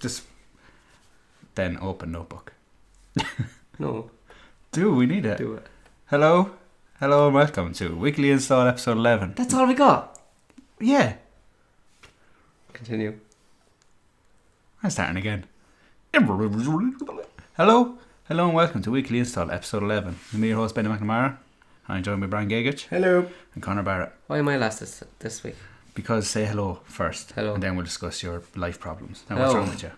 Just then open notebook. No. We need it. Do it. Hello and welcome to Weekly Install episode 11. That's all we got. Yeah. Continue. I'm starting again. Hello and welcome to Weekly Install episode 11. I'm your host, Benny McNamara. I'm joined by Bran Hello. and Connor Barrett. Why am I last this week? Because say hello first. Hello. And then we'll discuss your life problems. Now, Hello. what's wrong with you?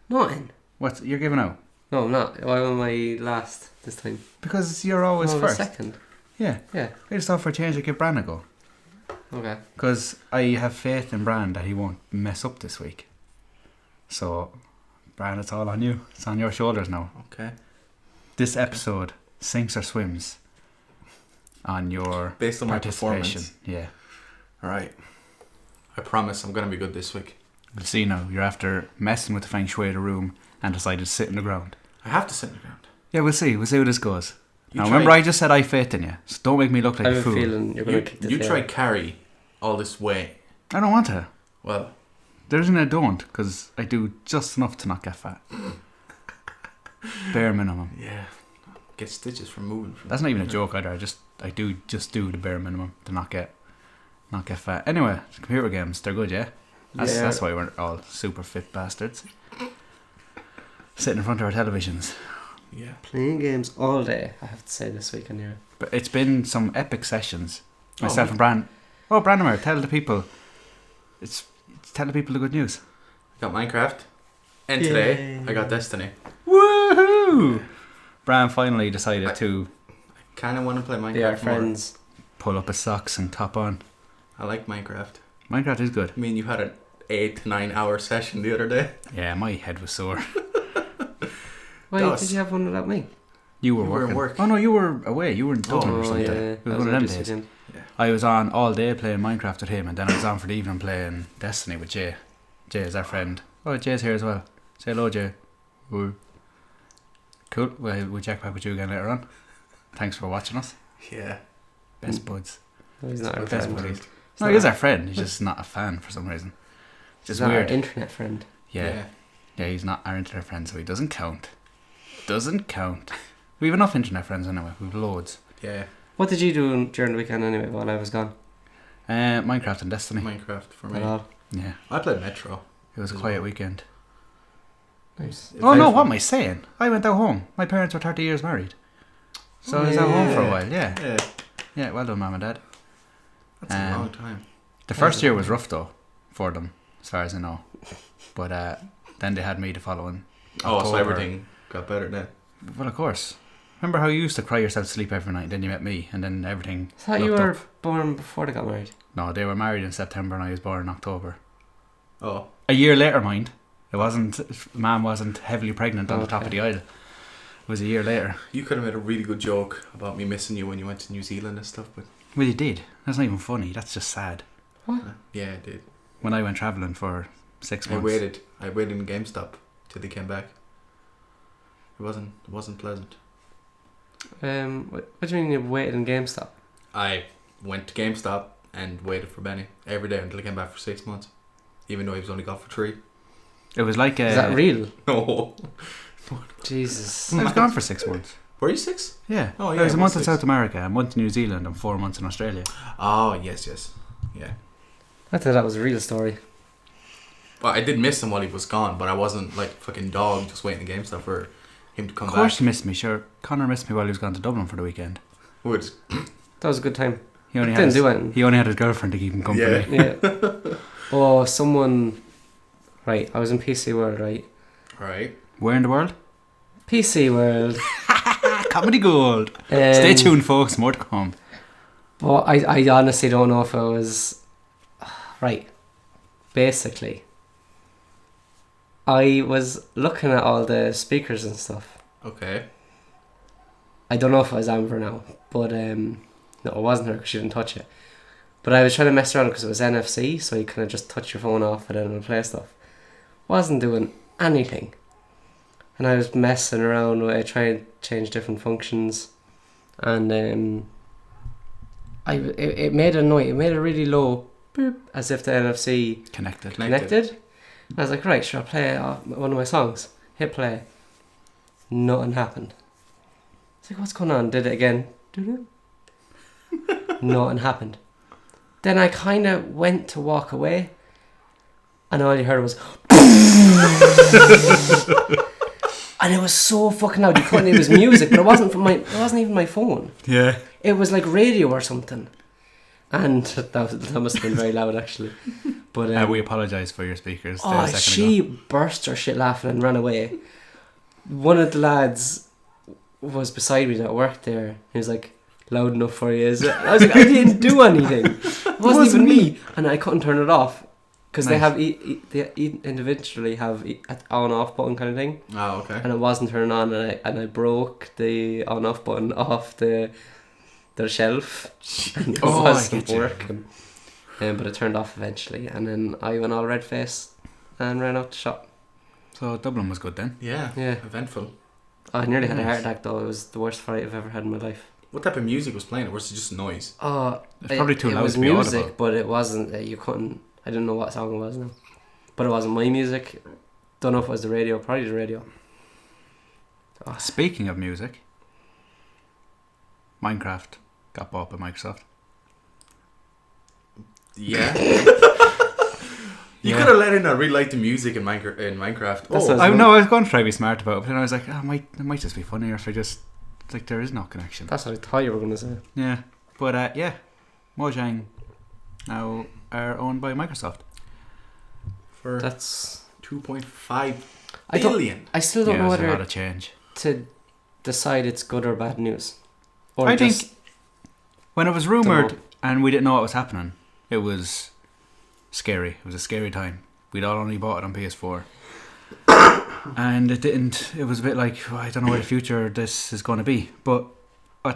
Nothing. What? You're giving out? No, I'm not. Why am I last this time? Because you're always No, I was first. second. Yeah. Yeah. I just thought for a change I'd give Bran a go. Okay. Because I have faith in Bran that he won't mess up this week. So, Bran, it's all on you. It's on your shoulders now. Okay. This episode sinks or swims on your Based on my participation. performance. Yeah. Alright. I promise I'm going to be good this week. We'll see now. You're after messing with the feng shui of the room and decided to sit in the ground. I have to sit in the ground. Yeah, we'll see. We'll see how this goes. You Now, try- remember I just said I faith in you. So don't make me look like I a have a fool. feeling you're going to kick this You tail. try carry all this weight. I don't want to. Well, The reason I don't, because I do just enough to not get fat. Bare minimum. yeah. Get stitches from moving. That's not even a joke either. I do the bare minimum to not get fat. Anyway, computer games, they're good, yeah? That's why we're all super fit bastards. Sitting in front of our televisions. Yeah. Playing games all day, I have to say, this week anyway. But it's been some epic sessions. Oh, Myself and Bran. Oh, Branimir, tell the people. Tell the people the good news. I got Minecraft. And today, I got Destiny. Woohoo! Bran finally decided to Kind of want to play Minecraft They are more. friends. pull up his socks and top on. I like Minecraft. Minecraft is good. I mean, you had an 8 to 9 hour session the other day. Yeah, my head was sore. Why Does. did you have one without me? You were You were working. in work. Oh no, you were away. You were in Dublin or something. yeah. It was I one of them this days. weekend. I was on all day playing Minecraft with him, and then I was on for the evening playing Destiny with Jay. Jay is our friend. Oh, Jay's here as well. Say hello, Jay. Woo. Cool. We'll check back with you again later on. Thanks for watching us. Yeah. Best buds. No, he's not our Best friend. buddies. He's No, not he is our- our friend. He's just not a fan for some reason. He's Just not weird. our internet friend. Yeah, he's not our internet friend, so he doesn't count. Doesn't count. We have enough internet friends anyway. We've loads. Yeah. What did you do during the weekend anyway while I was gone? Minecraft and Destiny. Minecraft for At me. all? Yeah, I played Metro. it was a quiet weekend. Nice. Oh no, what am I saying? I went out home. My parents were 30 years married. So I was at home for a while, yeah. Yeah. Yeah, well done, Mum and Dad. That's a long time. The first year was rough though, for them, as far as I know. But then they had me the following Oh, so October. everything got better then. Well, of course. Remember how you used to cry yourself to sleep every night, then you met me, and then everything I thought you looked were up. born before they got married. No, they were married in September and I was born in October. Oh. A year later, mind. It wasn't. Mum wasn't heavily pregnant on the top of Okay. the aisle. It was a year later. You could have made a really good joke about me missing you when you went to New Zealand and stuff, but Well, you did. That's not even funny. That's just sad. yeah, I did. When I went travelling for 6 months. I waited in GameStop till they came back. It wasn't pleasant. What do you mean you waited in GameStop? I went to GameStop and waited for Benny every day until he came back for 6 months, even though he was only gone for 3. It was like Is that real? No. Jesus. I was gone for 6 months. Were you 6? Yeah. Oh, I yeah, was a it month was in 6. South America, a month in New Zealand, and 4 months in Australia. Oh, yes. Yeah. I thought that was a real story. Well, I did miss him while he was gone, but I wasn't like fucking dog just waiting in GameStop for him to come Of course back. you missed me, sure. Connor missed me while he was gone to Dublin for the weekend. Would. That was a good time. He only Didn't do anything. He only had his girlfriend to keep him company. Yeah. Yeah. Oh, someone. Right, I was in PC World, right? Right. Where in the world? PC World. Comedy Gold. Stay tuned, folks. More to come. Well, I honestly don't know if I was. Right. Basically, I was looking at all the speakers and stuff. Okay. I don't know if it was Amber now, but no, it wasn't her because she didn't touch it. But I was trying to mess around because it was NFC, so you kind of just touch your phone off and then it'll play stuff. Wasn't doing anything. And I was messing around with it, trying to change different functions. And it made a noise. It made a really low boop, as if the NFC Connected. connected. I was like, right, should I play one of my songs? Hit play. Nothing happened. I was like, what's going on? Did it again. Nothing happened. Then I kind of went to walk away, and all you heard was and it was so fucking loud. You couldn't. It was music, but it wasn't even my phone. Yeah. It was like radio or something. And that must have been very loud, actually. But we apologise for your speakers. there a oh, second she ago. burst her shit laughing and ran away. One of the lads was beside me at work there. He was like, loud enough for you, is it? I was like, I didn't do anything. It wasn't even me. And I couldn't turn it off. Because they have they individually have an on-off button kind of thing. Oh, okay. And it wasn't turning on, and I broke the on-off button off the shelf. And it Oh, I wasn't get you. working. But it turned off eventually. And then I went all red-faced and ran out the shop. So Dublin was good then. Yeah. Yeah. Eventful. I nearly had a heart Nice. attack though. It was the worst fright I've ever had in my life. What type of music was playing? Or was it just noise? Oh, It's probably too it loud was to be music, audible. but it wasn't. You couldn't. I didn't know what song it was now. But it wasn't my music. Don't know if it was the radio. Probably the radio. Oh, Speaking of music, Minecraft got bought by Microsoft. Yeah. You Yeah. could have let her not really like the music in Minecraft. That's Oh, what I know I was going to try to be smart about it, but then I was like, it might just be funnier if I just like there is no connection. that's what I thought you were going to say. Yeah, but yeah, Mojang now are owned by Microsoft. for That's. 2.5 I don't. billion. I still don't Yeah, know there's a lot whether of change. to decide it's good or bad news. Or I just, think when it was rumored and we didn't know what was happening, it was scary. It was a scary time. We'd all only bought it on PS4. And it was a bit like, I don't know where the future of this is going to be. But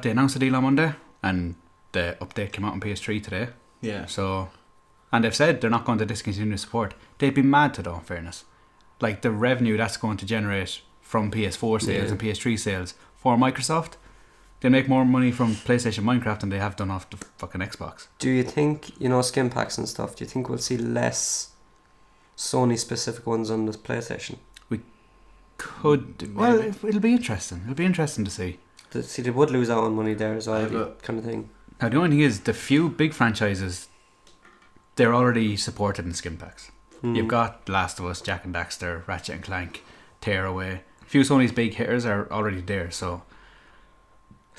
they announced the deal on Monday and the update came out on PS3 today. Yeah. So, and they've said they're not going to discontinue support. They'd be mad to though, in fairness. Like the revenue that's going to generate from PS4 sales and PS3 sales for Microsoft, they make more money from PlayStation Minecraft than they have done off the fucking Xbox. do you think, skin packs and stuff, do you think we'll see less Sony specific ones on this PlayStation? Could well, it'll be interesting. It'll be interesting to see. See, they would lose out on money there as well, but- kind of thing. Now the only thing is, the few big franchises, they're already supported in skin packs. You've got Last of Us, Jack and Daxter, Ratchet and Clank, Tearaway. A few Sony's big hitters are already there, so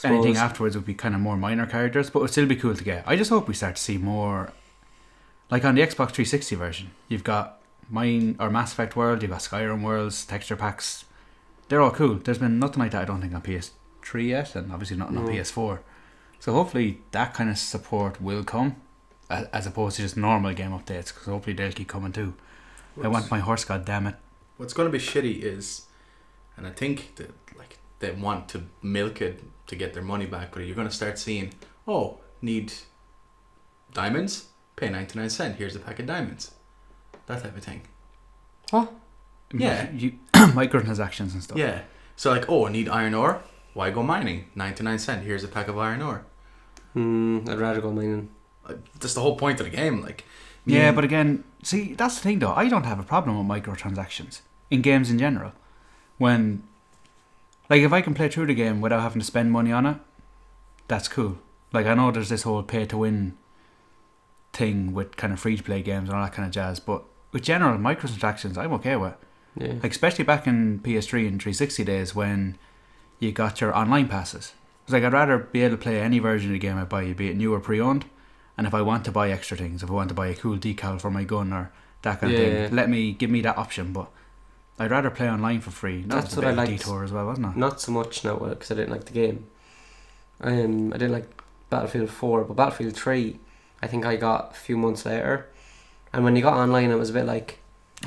anything afterwards would be kind of more minor characters, but it would still be cool to get. I just hope we start to see more, like on the Xbox 360 version. You've got Mass Effect World, you've got Skyrim Worlds, texture packs. They're all cool. There's been nothing like that, I don't think, on PS3 yet, and obviously nothing on PS4. So hopefully that kind of support will come, as opposed to just normal game updates, because hopefully they'll keep coming too. I want my horse, goddammit. What's going to be shitty is, and I think that like they want to milk it to get their money back, but you're going to start seeing, need diamonds? Pay 99 cents. Here's a pack of diamonds. That type of thing. What? Yeah. Microtransactions and stuff. Yeah. So like, I need iron ore. Why go mining? 99 cents. Here's a pack of iron ore. I'd rather go mining. That's the whole point of the game. Like, Yeah, but again, see, that's the thing though. I don't have a problem with microtransactions in games in general. When, like, if I can play through the game without having to spend money on it, that's cool. Like, I know there's this whole pay-to-win thing with kind of free-to-play games and all that kind of jazz, but with general microtransactions, I'm okay with. Yeah. Like, especially back in PS3 and 360 days when you got your online passes. It's like, I'd rather be able to play any version of the game I buy, be it new or pre-owned. And if I want to buy extra things, if I want to buy a cool decal for my gun or that kind of thing, give me that option. But I'd rather play online for free. That's a what bit I of a liked. detour as well, wasn't it? Not so much now because I didn't like the game. I didn't like Battlefield 4, but Battlefield 3, I think I got a few months later. And when you got online, it was a bit like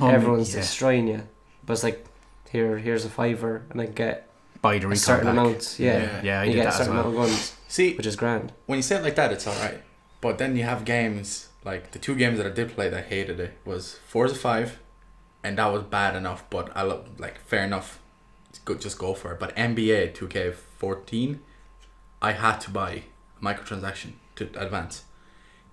everyone's destroying you. But it's like, here's a $5, and I get buy the a recon certain pack. amount. Yeah, I you did get that a as certain well. amount of guns, see, which is grand. when you say it like that, it's alright. But then you have games, like the two games that I did play that I hated it was Forza 5, and that was bad enough, but I like fair enough. Just go for it. But NBA 2K14, I had to buy a microtransaction to advance.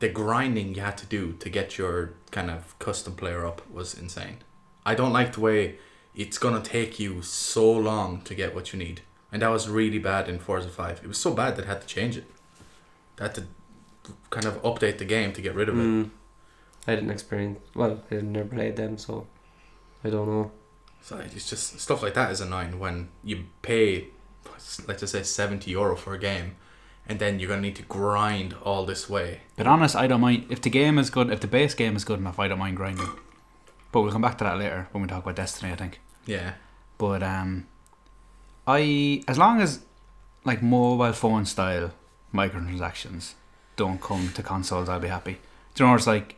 The grinding you had to do to get your kind of custom player up was insane. I don't like the way it's gonna take you so long to get what you need, and that was really bad in Forza 5. It was so bad that they had to change it. They had to kind of update the game to get rid of it. I didn't experience. Well, I never played them, so I don't know. So it's just stuff like that is annoying when you pay, let's just say €70 for a game, and then you're gonna need to grind all this way. But honest, I don't mind if the game is good. If the base game is good enough, I don't mind grinding. But we'll come back to that later when we talk about Destiny, I think. Yeah. But as long as like mobile phone style microtransactions don't come to consoles, I'll be happy. Do you know, it's like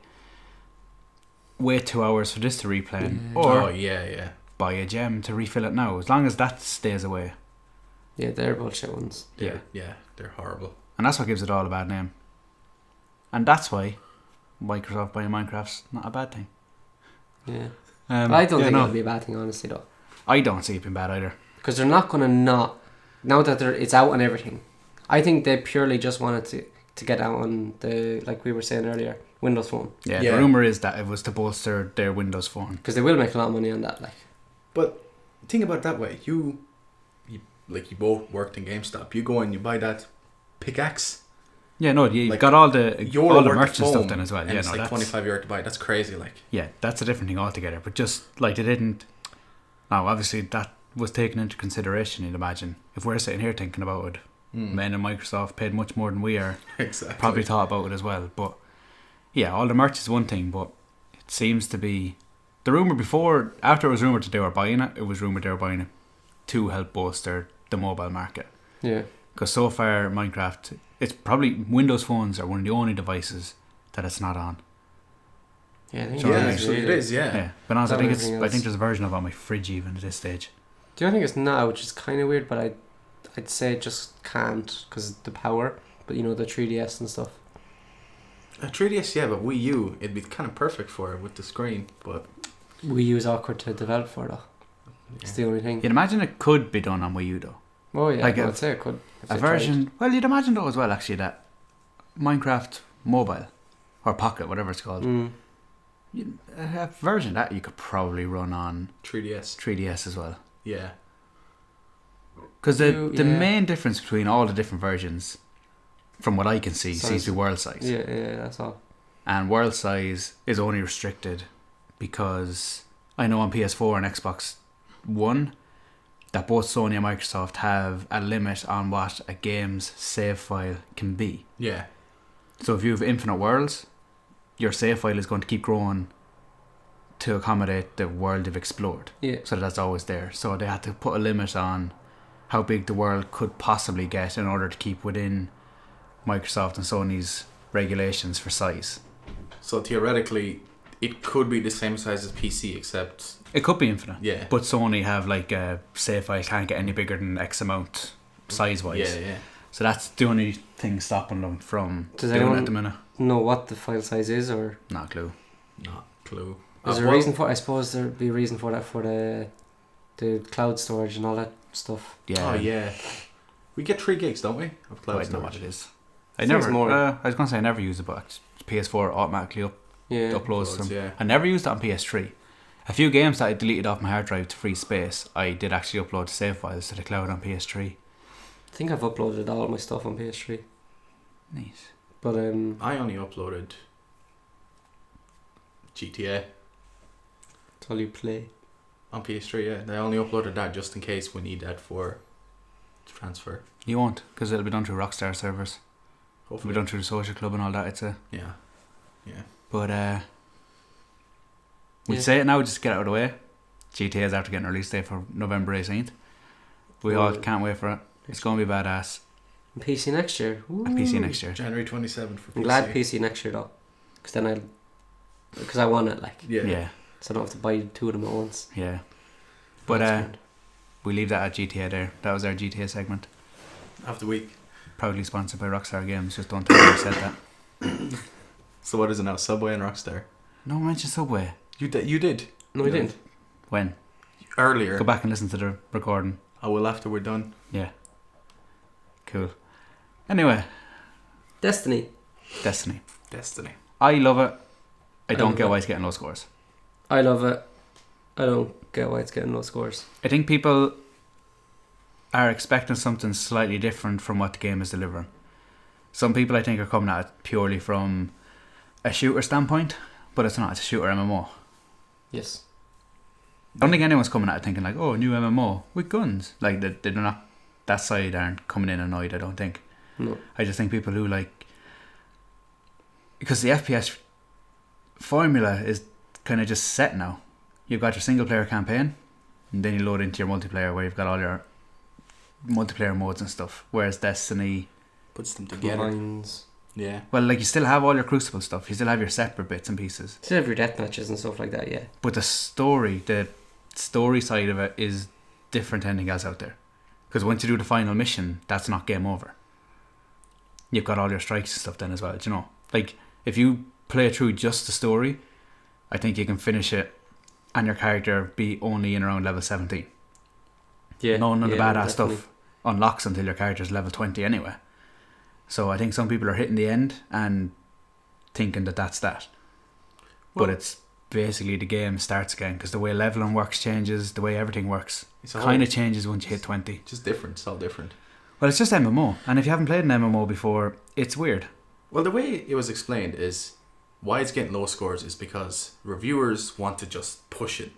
wait 2 hours for this to replay, or yeah. buy a gem to refill it now. As long as that stays away. Yeah, they're bullshit ones. Yeah, They're horrible. and that's what gives it all a bad name. And that's why Microsoft buying Minecraft's not a bad thing. Yeah. I don't think it'll be a bad thing, honestly, though. I don't see it being bad either. Because they're not going to not... Now that it's out on everything. I think they purely just wanted to get out on the, like we were saying earlier, Windows Phone. Yeah, the rumour is that it was to bolster their Windows Phone. Because they will make a lot of money on that, like. But think about it that way. You both worked in GameStop. You go and you buy that pickaxe. Yeah, no, you've Like, got all the merch and stuff phone, then as well. And Yeah, it's no, like that's €25 to buy. That's crazy. Like, yeah, that's a different thing altogether. But just like they didn't. Now, obviously, that was taken into consideration. You'd imagine if we're sitting here thinking about it, men in Microsoft paid much more than we are. Exactly. Probably thought about it as well. But yeah, all the merch is one thing, but it seems to be the rumor before. After it was rumored that they were buying it, it was rumored they were buying it to help bolster the mobile market. Yeah. Because so far, Minecraft, it's probably Windows phones are one of the only devices that it's not on. Yeah, I think So actually it is. Yeah. But honestly, Not I everything think else. there's a version of it on my fridge even at this stage. The only thing is now, which is kind of weird, but I'd say it just can't because of the power. But you know, the 3DS and stuff. A 3DS, yeah, but Wii U, it'd be kind of perfect for it with the screen. But Wii U is awkward to develop for, though. It's the only thing. You'd imagine it could be done on Wii U though. Oh yeah, Like I'd say it could. if A they version, well, you'd imagine though as well actually that Minecraft Mobile or Pocket, whatever it's called, tried. a version that you could probably run on 3DS. 3DS as well. Yeah. Because the Yeah. main difference between all the different versions, from what I can see, Size. seems to be world size. Yeah, that's all. And world size is only restricted because I know on PS4 and Xbox One that both Sony and Microsoft have a limit on what a game's save file can be. Yeah. So if you have infinite worlds, your save file is going to keep growing to accommodate the world you've explored. Yeah. So that's always there. So they had to put a limit on how big the world could possibly get in order to keep within Microsoft and Sony's regulations for size. So theoretically, it could be the same size as PC, except It could be infinite. yeah. But Sony have like a save file can't get any bigger than X amount size wise. Yeah. So that's the only thing stopping them from Does doing it anyone at the minute. know what the file size is, or Not a clue. Not clue. is there a reason for? I suppose there'd be a reason for that for the cloud storage and all that stuff. Yeah. Oh yeah. We get 3 gigs, don't we? Of I cloud don't know what storage. it is. I think it's more. I was going to say I never use it, but PS4 automatically Yeah. uploads them. Yeah. I never used it on PS3. A few games that I deleted off my hard drive to free space, I did actually upload save files to the cloud on PS3. I think I've uploaded all my stuff on PS3, Nice. but I only uploaded GTA it's all you play. on PS3. Yeah, I only uploaded that just in case we need that for transfer. You won't, because it'll be done through Rockstar servers. It'll Hopefully. be done through the social club and all that. It's a. Yeah. But we'd Yeah. say it now just to get it out of the way. GTA is after getting a release date for November 18th. We all Oh. can't wait for it. It's going to be badass. And PC next year. A PC next year. January 27th for PC. I'm glad PC next year though, because I want it, like, Yeah. Yeah. so I don't have to buy 2 of them at once. Yeah. But That's grand. we leave that at GTA there. That was our GTA segment. After the week. Proudly sponsored by Rockstar Games. Just don't tell me I said that. So what is it now? Subway and Rockstar. No mention Subway. You did No, I didn't. When? earlier. Go back and listen to the recording. I will after we're done. Yeah. Cool. Anyway, Destiny. Destiny. Destiny. I love it. I don't love get it. why it's getting low scores. I love it. I don't get why it's getting low scores. I think people are expecting something slightly different from what the game is delivering. Some people, I think, are coming at it purely from a shooter standpoint, but it's not. It's a shooter MMO. Yes. I don't think anyone's coming at it thinking like, oh, new MMO with guns. Like, they're not, that side aren't coming in annoyed, I don't think. No. I just think people who like, because the FPS formula is kind of just set now. You've got your single player campaign, and then you load into your multiplayer where you've got all your multiplayer modes and stuff. Whereas Destiny puts them together. Combines. Yeah. Well, like, you still have all your Crucible stuff. You still have your separate bits and pieces. Still have your death matches and stuff like that, yeah. But the story side of it is different to anything else out there. Because once you do the final mission, that's not game over. You've got all your strikes and stuff then as well, do you know? Like, if you play through just the story, I think you can finish it and your character be only in around level 17. Yeah. None of the badass definitely. stuff unlocks until your character's level 20 anyway. So I think some people are hitting the end and thinking that that's that. Well, but it's basically the game starts again, because the way leveling works changes, the way everything works it's kind of changes once you hit 20. Just different. It's all different. Well, it's just MMO, and if you haven't played an MMO before, it's weird. Well, the way it was explained is why it's getting low scores is because reviewers want to just push it.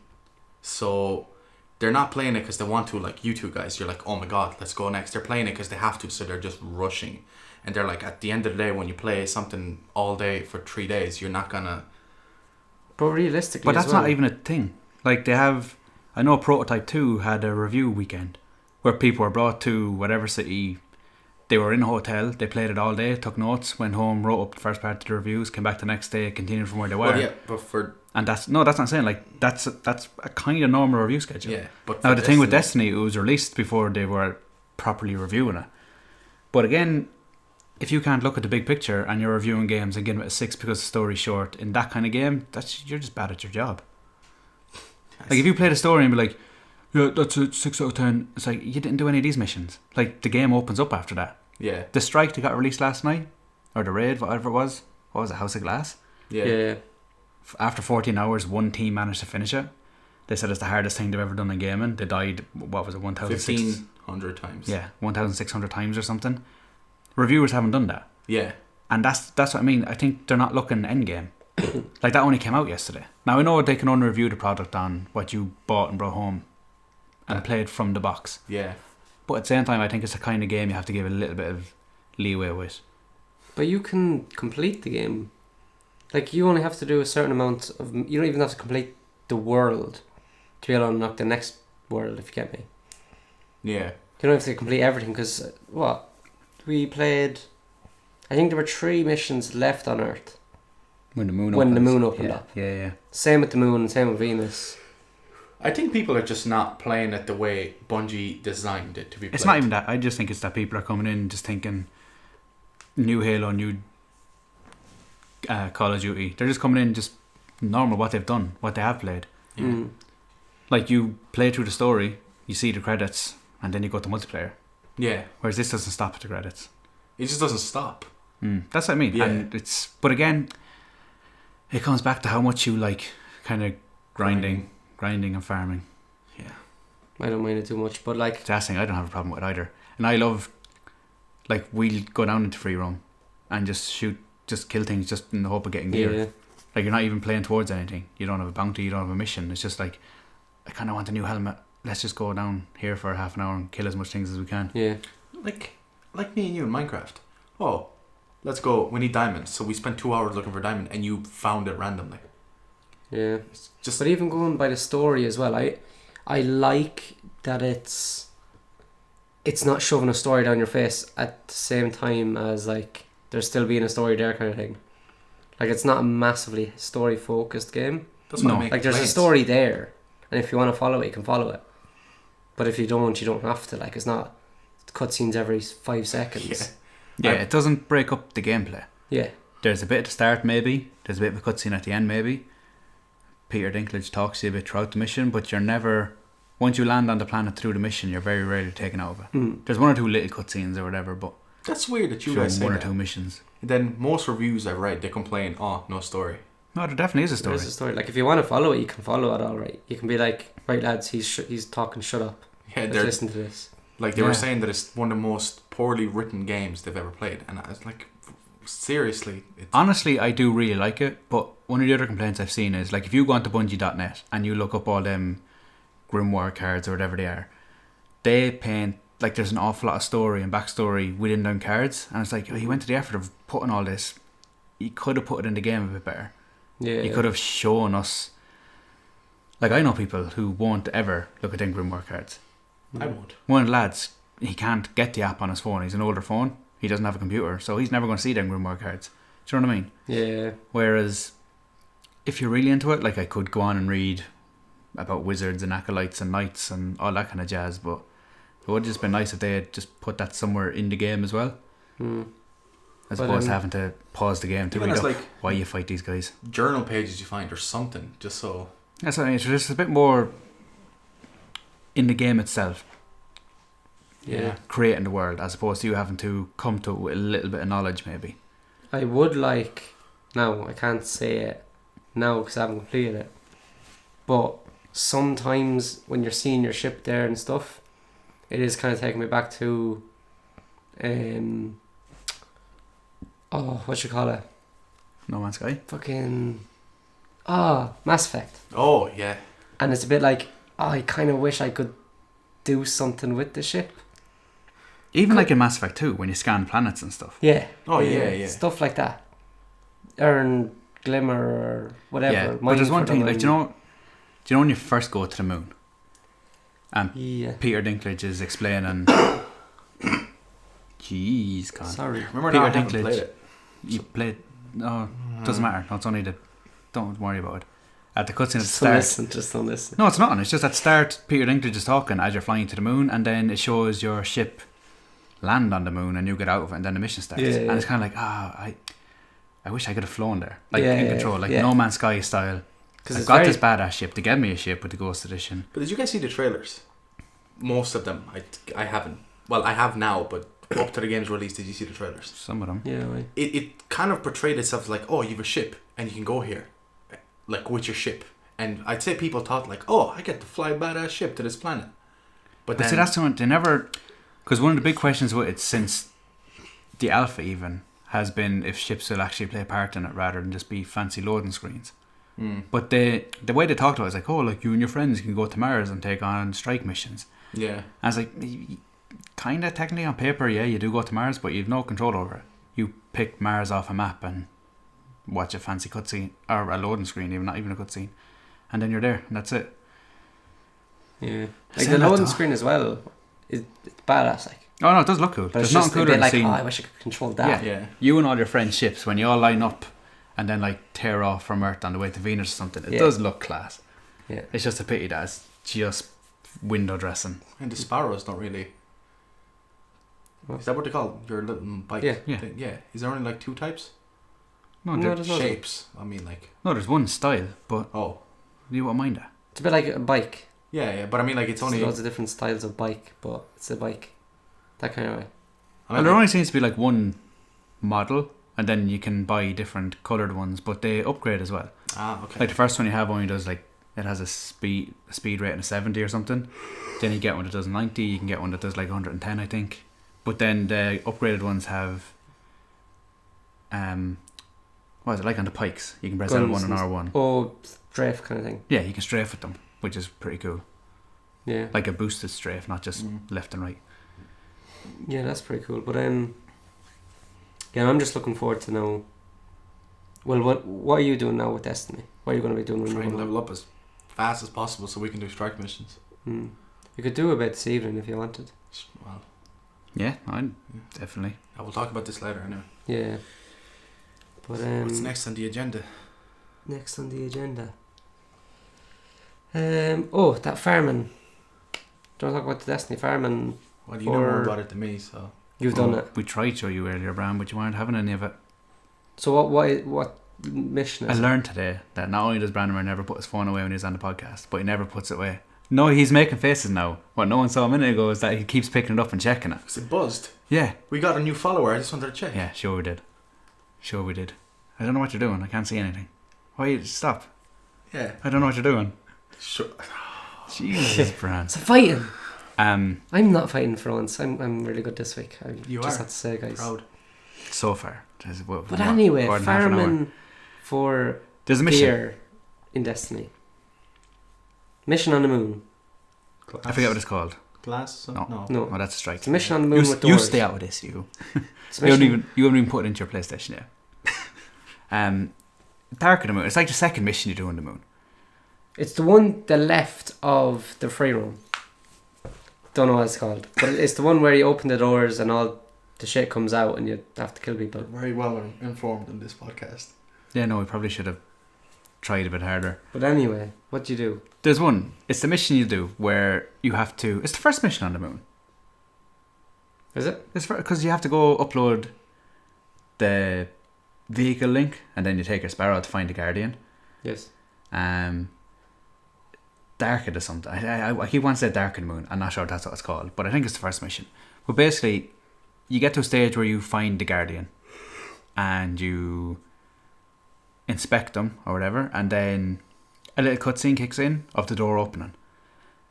So they're not playing it because they want to, like you two guys. You're like, oh my god, let's go next. They're playing it because they have to, so they're just rushing. And they're like, at the end of the day, when you play something all day for 3 days, you're not gonna... But realistically, But as that's well, not even a thing. Like, they have... I know Prototype 2 had a review weekend where people were brought to whatever city. They were in a hotel, they played it all day, took notes, went home, wrote up the first part of the reviews, came back the next day, continued from where they were. Well, yeah, but for... And that's not saying, like, that's a kind of normal review schedule. Yeah, but Now, for the thing with Destiny, it was released before they were properly reviewing it. But again, if you can't look at the big picture and you're reviewing games and giving it a 6 because the story's short, in that kind of game, you're just bad at your job. Like, if you play the story and be like, yeah, that's a 6 out of 10, it's like, you didn't do any of these missions. Like, the game opens up after that. Yeah. The Strike that got released last night, or the Raid, whatever it was, what was it, House of Glass? Yeah. After 14 hours, one team managed to finish it. They said it's the hardest thing they've ever done in gaming. They died, what was it, 1,500 times. Yeah, 1,600 times or something. Reviewers haven't done that. Yeah. And that's what I mean. I think they're not looking endgame. Like, that only came out yesterday. Now, I know they can only review the product on what you bought and brought home and played from the box. Yeah. But at the same time, I think it's the kind of game you have to give a little bit of leeway with. But you can complete the game. Like, you only have to do a certain amount of... You don't even have to complete the world to be able to unlock the next world, if you get me. Yeah. You don't have to complete everything, because, what? We played... I think there were 3 missions left on Earth. When the moon opened yeah. up. Yeah. Same with the moon, same with Venus. I think people are just not playing it the way Bungie designed it to be played. It's not even that. I just think it's that people are coming in just thinking new Halo, new Call of Duty. They're just coming in just normal what they've done, what they have played. Yeah. Mm. Like, you play through the story, you see the credits, and then you go to multiplayer. Yeah. Whereas this doesn't stop at the credits. It just doesn't stop. That's what I mean. Yeah. And but again, it comes back to how much you like kind of grinding and farming. Yeah. I don't mind it too much, but like... That's the thing, I don't have a problem with it either. And I love, like, we'll go down into free roam and just kill things just in the hope of getting gear. Yeah. Like, you're not even playing towards anything. You don't have a bounty, you don't have a mission. It's just like, I kind of want a new helmet. Let's just go down here for half an hour and kill as much things as we can. Yeah. Like me and you in Minecraft. Oh, let's go. We need diamonds. So we spent 2 hours looking for diamond and you found it randomly. Yeah. It's just... But even going by the story as well, I like that it's not shoving a story down your face at the same time as, like, there's still being a story there kind of thing. Like, it's not a massively story focused game. That's what I No. make Like, there's a complaints. story there, and if you want to follow it, you can follow it. But if you don't have to. Like, it's not cutscenes every 5 seconds. Yeah, it doesn't break up the gameplay. Yeah. There's a bit at the start, maybe. There's a bit of a cutscene at the end, maybe. Peter Dinklage talks to you a bit throughout the mission, but you're never... Once you land on the planet through the mission, you're very rarely taken out of it. Mm. There's 1 or 2 little cutscenes or whatever, but... That's weird that you showing guys say 1 or that. 2 missions. Then most reviews I read, they complain, oh, no story. No, there definitely is a There story. is a story. Like if you want to follow it, you can follow it. All right, you can be like, right lads, he's talking. Shut up. Yeah, Let's they're listen to this. like they were Yeah. saying that it's one of the most poorly written games they've ever played, and I was like, seriously, it's Honestly, I do really like it, but one of the other complaints I've seen is like if you go onto Bungie.net and you look up all them Grimoire cards or whatever they are, they paint like there's an awful lot of story and backstory within them cards, and it's like, oh, you went to the effort of putting all this. You could have put it in the game a bit better. Yeah. You could have shown us. Like I know people who won't ever look at them Grimoire cards. I won't. One of the lads, he can't get the app on his phone. He's an older phone. He doesn't have a computer, so he's never going to see them Grimoire cards. Do you know what I mean? Yeah. Whereas, if you're really into it, like I could go on and read about wizards and acolytes and knights and all that kind of jazz, but it would have just been nice if they had just put that somewhere in the game as well, as But, opposed to having to pause the game to Even read as, up like, why you fight these guys. Journal pages you find or something, just so. That's what I mean. It's just a bit more in the game itself, Yeah. creating the world, as opposed to you having to come to it with a little bit of knowledge, maybe. I would like. No, I can't say it now because I haven't completed it. But sometimes when you're seeing your ship there and stuff, it is kind of taking me back to, what you call it? No Man's Sky. Fucking, Mass Effect. Oh yeah. And it's a bit like, I kind of wish I could do something with the ship. Even like in Mass Effect 2, when you scan planets and stuff. Yeah. Oh yeah. Stuff like that. Earn Glimmer or whatever. Yeah, but Mine there's one for thing, them like, do you know when you first go to the moon? And Yeah. Peter Dinklage is explaining. Jeez, God. Sorry. Remember Peter now I haven't Dinklage. played it. You played. No, doesn't matter. No, it's only the. Don't worry about it. At the cutscene at the Just don't start. listen. Just don't listen. No, it's not. It's just at the start, Peter Dinklage is talking as you're flying to the moon, and then it shows your ship land on the moon, and you get out of it, and then the mission starts. Yeah, and yeah. it's kind of like, I wish I could have flown there, like Yeah, in yeah, control, like yeah. No Man's Sky style. Because I've it's got very, this badass ship. They gave me a ship with the Ghost Edition. But did you guys see the trailers? Most of them. I haven't. Well, I have now, but up to the game's release, did you see the trailers? Some of them. Yeah, right. It kind of portrayed itself as like, oh, you have a ship and you can go here, like with your ship. And I'd say people thought like, oh, I get to fly a badass ship to this planet. But But then see, that's something they never. Because one of the big questions with it since the alpha even has been if ships will actually play a part in it rather than just be fancy loading screens. But the way they talked about it is like, oh, like you and your friends can go to Mars and take on strike missions. yeah, And it's like, kind of technically on paper, yeah, you do go to Mars, but you've no control over it. You pick Mars off a map and watch a fancy cutscene or a loading screen, even not even a cutscene, and then you're there, and that's it. Yeah. I Like said the that loading though. screen as well. It's badass. Like, Oh no, it does look cool. but There's it's nothing just a cooler bit than like, seeing I wish I could control that. yeah. you and all your friends' ships when you all line up and then like tear off from Earth on the way to Venus or something. It Yeah. does look class. Yeah. It's just a pity that it's just window dressing. And the sparrows don't really. What? Is that what they call your little bike? Yeah. Yeah. thing? Yeah. Is there only like two types? No, No, there- there's not. Shapes. I mean, like. no, there's one style, but Oh. you won't mind that. It's a bit like a bike. Yeah. But I mean, like it's There's only. loads of different styles of bike, but it's a bike. That kind of way. I Well, mean, there only seems to be like one model, and then you can buy different coloured ones, but they upgrade as well. okay. Like the first one you have only does like it has a speed rating of 70 or something. Then you get one that does 90. You can get one that does like 110, I think. But then the upgraded ones have what is it like on the pikes? You can press Guns L1 and and R1. Oh, strafe kind of thing. Yeah, you can strafe with them, which is pretty cool. Yeah. Like a boosted strafe, not just left and right. Yeah, that's pretty cool. But yeah, I'm just looking forward to know. Well, what are you doing now with Destiny? What are you going to be doing when Trying you to go home? level up as fast as possible so we can do strike missions. You could do a bit this evening if you wanted. Well, Yeah, I'd definitely. I will talk about this later anyway. Yeah. But What's next on the agenda? next on the agenda? That farming. Don't talk about the Destiny farming. Well, you know more Or- about it than me, so. You've done it. We tried to show you earlier, Bran, but you weren't having any of it. So what mission I is it? learned today that not only does Brandon never put his phone away when he's on the podcast, but he never puts it away. No, he's making faces now. What no one saw a minute ago is that he keeps picking it up and checking it. Because it buzzed. Yeah. We got a new follower. I just wanted to check. Yeah, sure we did. I don't know what you're doing. I can't see anything. Why? Stop. Yeah. I don't know what you're doing. Sure. Jesus, Bran. So fighting. Um, I'm not fighting for once. I'm really good this week. I You just are. have to say, guys. Proud. so far. But anyway, more than half an hour. farming for There's a mission. gear in Destiny. Mission on the moon. I forget what it's called. Glass? No. No, Oh, that's a strike. it's a mission on the moon with doors. You stay out with this, you. It's a mission. You haven't even put it into your PlayStation yet. Dark of the Moon. It's like the second mission you do on the moon. It's the one the left of the free roam. Don't know what it's called, but it's the one where you open the doors and all the shit comes out and you have to kill people. Very well informed in this podcast. Yeah, no, we probably should have tried a bit harder. But anyway, what do you do? There's one. It's the mission you do where you have to. It's the first mission on the moon. Is it? It's because you have to go upload the vehicle link and then you take your Sparrow to find the Guardian. Yes. Dark or something. I keep wanting to say Dark of the Moon. I'm not sure if that's what it's called, but I think it's the first mission. But basically, you get to a stage where you find the Guardian and you inspect them or whatever, and then a little cutscene kicks in of the door opening,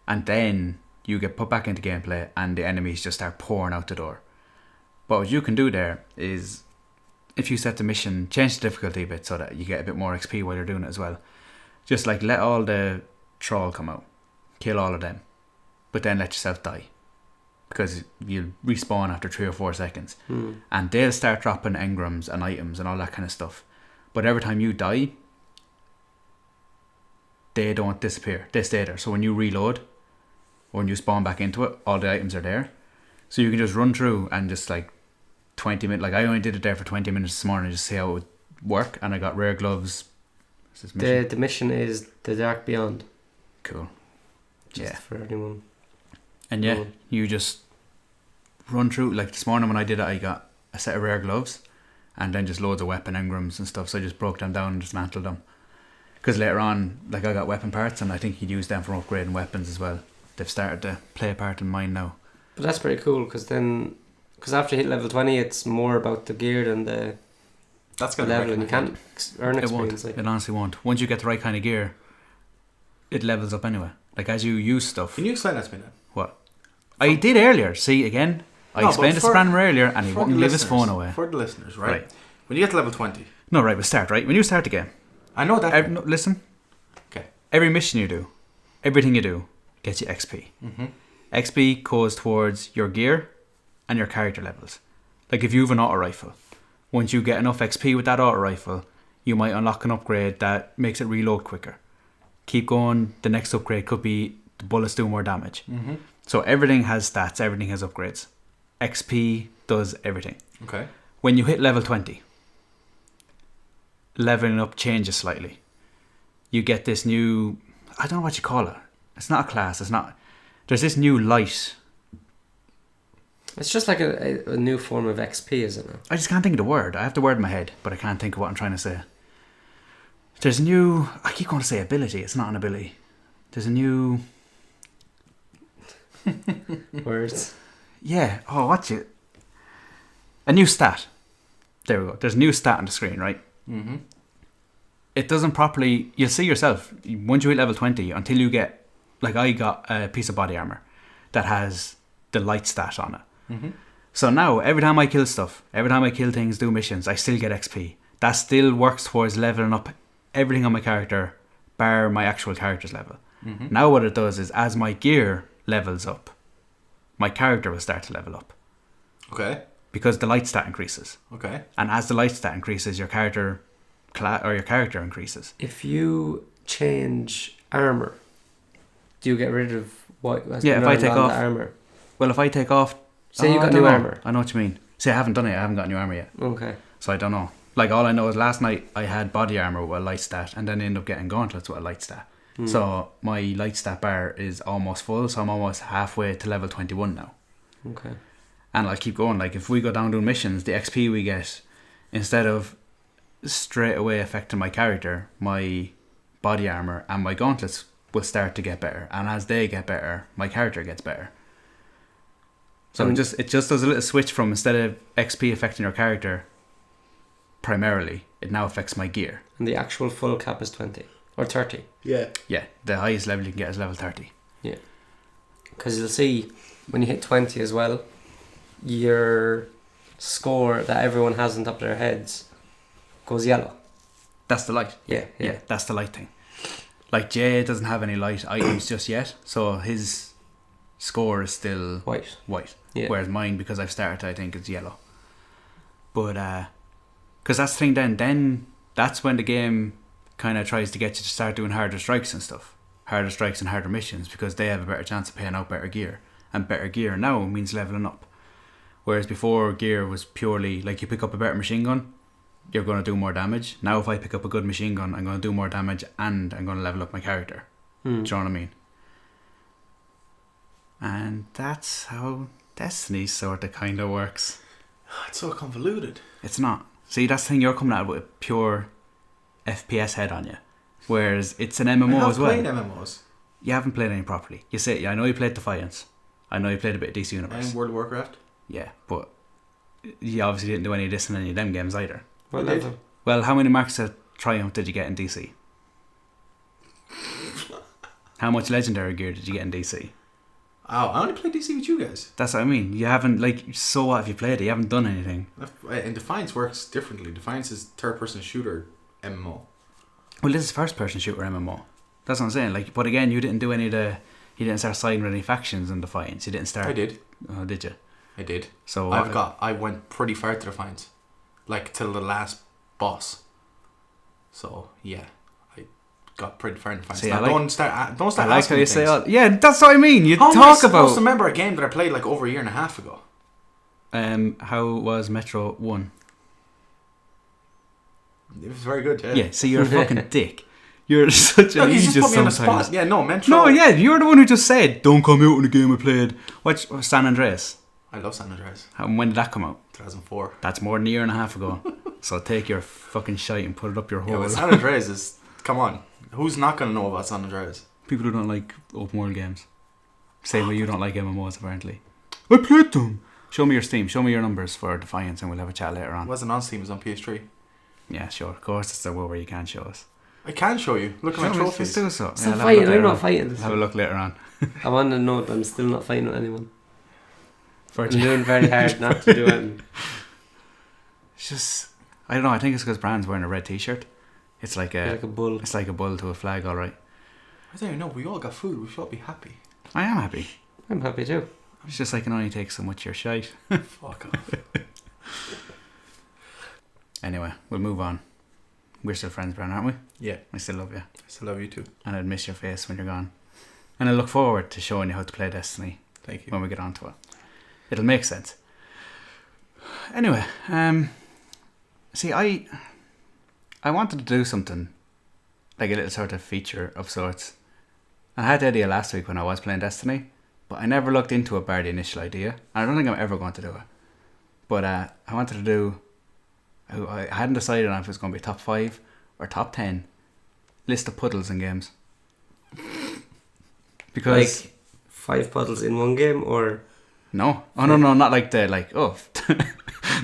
and then you get put back into gameplay and the enemies just start pouring out the door. But what you can do there is, if you set the mission, change the difficulty a bit so that you get a bit more XP while you're doing it as well. Just like let all the troll come out, kill all of them, but then let yourself die, because you'll respawn after 3 or 4 seconds, and they'll start dropping engrams and items and all that kind of stuff. But every time you die, they don't disappear, they stay there. So when you reload, or when you spawn back into it, all the items are there, so you can just run through and just like 20 minutes, like I only did it there for 20 minutes this morning just to see how it would work, and I got rare gloves. The mission is the Dark Beyond. Cool. Just for anyone. And yeah, you just run through. Like this morning when I did it, I got a set of rare gloves and then just loads of weapon engrams and stuff, so I just broke them down and dismantled them, because later on, like, I got weapon parts and I think you'd use them for upgrading weapons as well. They've started to play a part in mine now. But that's pretty cool, because after you hit level 20 it's more about the gear than the level, and you can't earn experience. It honestly won't. Once you get the right kind of gear, it levels up anyway. Like as you use stuff. Can you explain that to me then? What? I did earlier. See, again, I explained this to Bran earlier and he wouldn't give his phone away. For the listeners, right? When you get to level 20. No, right, we'll start, right? When you start the game. I know that. No, listen. Okay. Every mission you do, everything you do, gets you XP. Mm-hmm. XP goes towards your gear and your character levels. Like if you have an auto rifle, once you get enough XP with that auto rifle, you might unlock an upgrade that makes it reload quicker. Keep going, the next upgrade could be the bullets do more damage. Mm-hmm. So everything has stats, everything has upgrades. XP does everything. Okay. When you hit level 20, leveling up changes slightly. You get this new, I don't know what you call it. It's not a class, there's this new light. It's just like a new form of XP, isn't it? I just can't think of the word. I have the word in my head, but I can't think of what I'm trying to say. There's a new, I keep going to say ability, it's not an ability. There's a new... Words. Yeah, a new stat. There we go. There's a new stat on the screen, right? Mm-hmm. It doesn't properly, you'll see yourself, once you hit level 20, until you get, like I got a piece of body armor that has the light stat on it. Mm-hmm. So now, every time I kill stuff, every time I kill things, do missions, I still get XP. That still works towards leveling up everything on my character, bar my actual character's level. Mm-hmm. Now what it does is, as my gear levels up, my character will start to level up. Okay. Because the light stat increases. Okay. And as the light stat increases, your character increases. If you change armor, do you get rid of what? Yeah, if I take off armor. Well, if I take off, say you got new armor. I know what you mean. See, I haven't done it. I haven't got new armor yet. Okay. So I don't know. Like all I know is last night I had body armor with a light stat, and then I ended up getting gauntlets with a light stat. So my light stat bar is almost full, so I'm almost halfway to level 21 now. Okay. And I'll keep going. Like if we go down doing missions, the XP we get, instead of straight away affecting my character, my body armor and my gauntlets will start to get better. And as they get better, my character gets better. So it just does a little switch from, instead of XP affecting your character primarily. It now affects my gear. And the actual full cap is 20 or 30. Yeah. Yeah, the highest level you can get is level 30. Because you'll see when you hit 20 as well, your score that everyone has on top of their heads goes yellow. That's the light. Yeah. Yeah, that's the light thing. Like Jay doesn't have any light items just yet, so his score is still White. Yeah. Whereas mine, because I've started, I think is yellow. But because that's the thing. Then that's when the game kind of tries to get you to start doing harder strikes and stuff, harder strikes and harder missions, because they have a better chance of paying out better gear, and better gear now means leveling up. Whereas before, gear was purely like you pick up a better machine gun, you're going to do more damage. Now if I pick up a good machine gun, I'm going to do more damage and I'm going to level up my character. Do you know what I mean? And that's how Destiny sort of kind of works. It's so convoluted. It's not. See, that's the thing, you're coming at it with a pure FPS head on you. Whereas it's an MMO as well. I've played MMOs. You haven't played any properly. You say, I know you played Defiance. I know you played a bit of DC Universe. And World of Warcraft. Yeah, but you obviously didn't do any of this in any of them games either. What I did. level? Well, how many marks of Triumph did you get in DC? How much Legendary gear did you get in DC? Oh, I only played DC with you guys. That's what I mean. You haven't, like, so what if you played it? You haven't done anything. And Defiance works differently. Defiance is third-person shooter MMO. Well, this is first-person shooter MMO. That's what I'm saying. Like, but again, you didn't do any of the... You didn't start siding with any factions in Defiance. You didn't start... I did. Oh, did you? I did. So I went pretty far to Defiance. Like, till the last boss. So, yeah. I got pretty far in Defiance. See, Now, don't start I like how asking you me say things. all... Yeah, that's what I mean. You How am I talk supposed about... to remember a game that I played like over a year and a half ago? How was Metro 1? It was very good, yeah. Yeah, see, you're a fucking dick. You're such an Look, you ageist just put me on the sometimes. spot. Yeah, no, Metro. No, yeah, you're the one who just said, don't come out in the game I played. Watch San Andreas. I love San Andreas. When did that come out? 2004. That's more than a year and a half ago. So take your fucking shite and put it up your Yeah, hole. but San Andreas is... Come on. Who's not going to know about San Andreas? People who don't like open world games. Same way you don't like MMOs, apparently. I played them. Show me your Steam. Show me your numbers for Defiance and we'll have a chat later It on. wasn't on Steam, it was on PS3. Yeah, sure. Of course, it's the one where you can show us. I can show you. Look at my Show me, trophies. let's do so. Stop I'll have a fighting, look later I'm not on. fighting. Have a look later on. I want to know that I'm still not fighting with anyone. For I'm doing very hard not to do it. It's just, I don't know. I think it's because Bran's wearing a red T-shirt. It's like a, Like a bull. it's like a bull to a flag. All right. I don't even know. We all got food. We should all be happy. I am happy. I'm happy too. It's just I can only take so much of your shite. Fuck off. Anyway, we'll move on. We're still friends, Bran, aren't we? Yeah. I still love you, I still love you too. and I'd miss your face when you're gone. And I look forward to showing you how to play Destiny Thank you. when we get onto it. It'll make sense. Anyway, see, I wanted to do something like a little sort of feature of sorts. I had the idea last week when I was playing Destiny, but I never looked into it bar the initial idea. And I don't think I'm ever going to do it. But I wanted to do... I hadn't decided on if it was going to be top 5 or top 10 list of puddles in games. Because... Like 5 puddles in one game or... No. Oh, no, not like the, like, oh,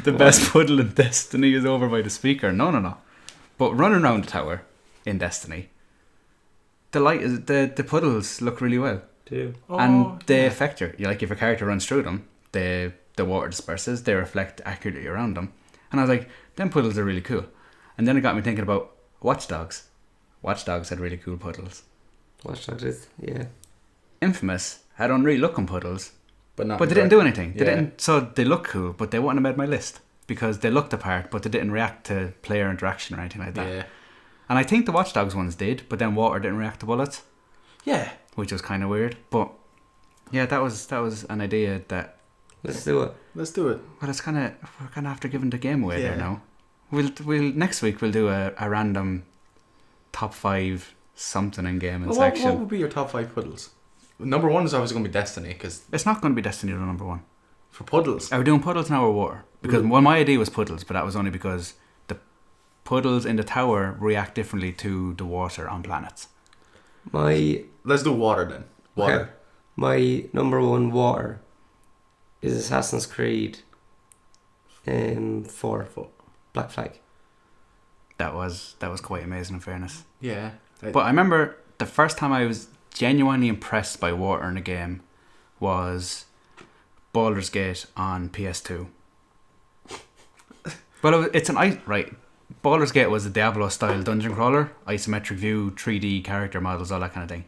the best puddle in Destiny is over by the speaker. No. But running around the tower in Destiny, the light is, the puddles look really well. Two. And they affect you. Like, if a character runs through them, the water disperses, they reflect accurately around them. And I was like, them puddles are really cool. And then it got me thinking about Watch Dogs. Watch Dogs had really cool puddles. Watch Dogs is, yeah. Infamous had unreal looking puddles, But not. but they didn't do anything. They Yeah. didn't. So they look cool, but they wouldn't have made my list because they looked the part, but they didn't react to player interaction or anything like that. Yeah. And I think the Watch Dogs ones did, but then water didn't react to bullets, Yeah. which was kind of weird. But yeah, that was an idea that. Let's do it. Let's do it. Well, it's kind of we're kind of after giving the game away Yeah. there now. We'll next week we'll do a random top 5 something in game and Well, section. what would be your top 5 puddles? Number 1 is obviously going to be Destiny because It's not going to be Destiny the number 1. for puddles. Are we doing puddles now or water? Because well, my idea was puddles, but that was only because the puddles in the tower react differently to the water on planets. Let's do water then. Water. Okay. My number 1 water is Assassin's Creed 4 Black Flag. that was quite amazing in fairness. Yeah. But I remember the first time I was genuinely impressed by water in a game was Baldur's Gate on PS2. Well, it's an ice right. Baldur's Gate was a Diablo style dungeon crawler, isometric view, 3D character models, all that kind of thing.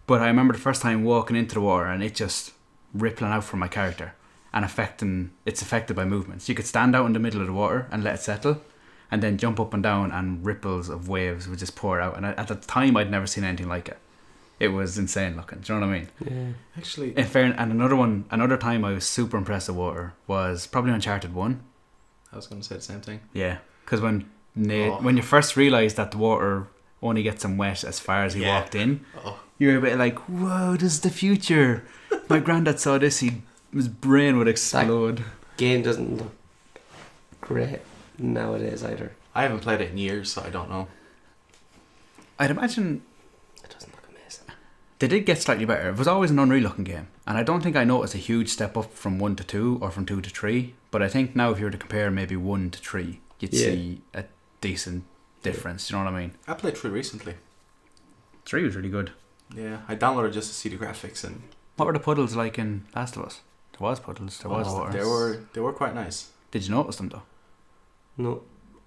But I remember the first time walking into the water and it just rippling out from my character and it's affected by movements. You could stand out in the middle of the water and let it settle, and then jump up and down, and ripples of waves would just pour out. And at the time, I'd never seen anything like it. It was insane looking. Do you know what I mean? Yeah. Actually, In fair, and another time I was super impressed with water was probably Uncharted 1. I was going to say the same thing. Yeah, because when you first realise that the water only gets him wet as far as he walked in, you're a bit like, whoa, this is the future. My granddad saw this, his brain would explode. Game doesn't look great nowadays either. I haven't played it in years, so I don't know. I'd imagine It doesn't look amazing. they did get slightly better. It was always an unreal looking game, and I don't think I noticed a huge step up from 1 to 2 or from 2 to 3. But I think now if you were to compare maybe 1 to 3, you'd see a decent difference. You know what I mean? I played 3 recently. 3 was really good. Yeah, I downloaded just to see the graphics, and What were the puddles like in Last of Us? There was puddles. There was water. they were quite nice. Did you notice them though? No.